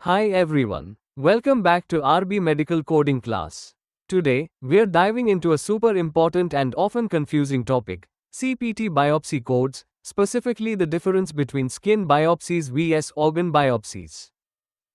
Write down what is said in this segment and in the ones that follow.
Hi everyone. Welcome back to RB Medical Coding class. Today, we're diving into a super important and often confusing topic, CPT biopsy codes, specifically the difference between skin biopsies vs organ biopsies.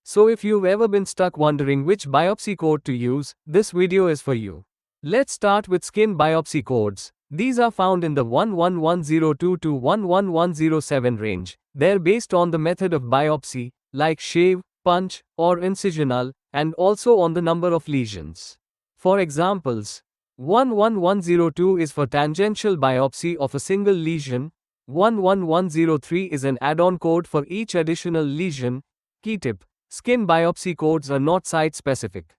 So if you've ever been stuck wondering which biopsy code to use, this video is for you. Let's start with skin biopsy codes. These are found in the 11102 to 11107 range. They're based on the method of biopsy, like shave, punch, or incisional, and also on the number of lesions. For examples, 11102 is for tangential biopsy of a single lesion, 11103 is an add-on code for each additional lesion. Key tip: skin biopsy codes are not site-specific.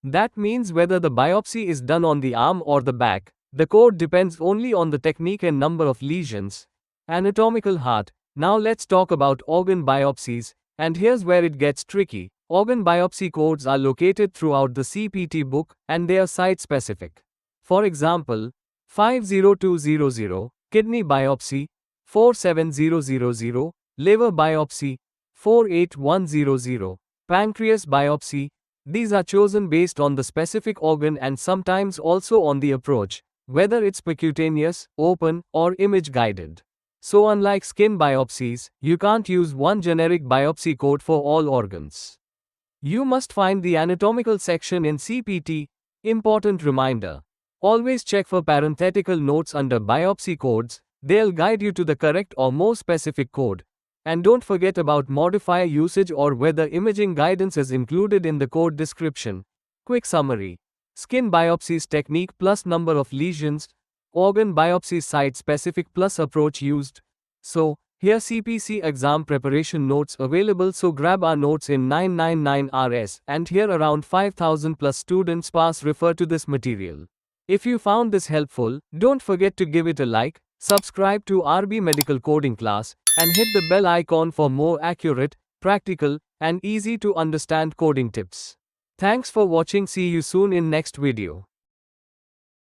That means whether the biopsy is done on the arm or the back, the code depends only on the technique and number of lesions. Anatomical heart. Now let's talk about organ biopsies. And here's where it gets tricky. Organ biopsy codes are located throughout the CPT book, and they are site-specific. For example, 50200, kidney biopsy, 47000, liver biopsy, 48100, pancreas biopsy. These are chosen based on the specific organ and sometimes also on the approach, whether it's percutaneous, open, or image-guided. So unlike skin biopsies, you can't use one generic biopsy code for all organs. You must find the anatomical section in CPT. Important reminder: always check for parenthetical notes under biopsy codes. They'll guide you to the correct or more specific code. And don't forget about modifier usage or whether imaging guidance is included in the code description. Quick summary: skin biopsies technique plus number of lesions, organ biopsies site-specific plus approach used. So, here CPC exam preparation notes available, so grab our notes in 999 Rs, and here around 5000 plus students pass refer to this material. If you found this helpful, don't forget to give it a like, subscribe to RB Medical Coding class, and hit the bell icon for more accurate, practical, and easy to understand coding tips. Thanks for watching. See you soon in next video.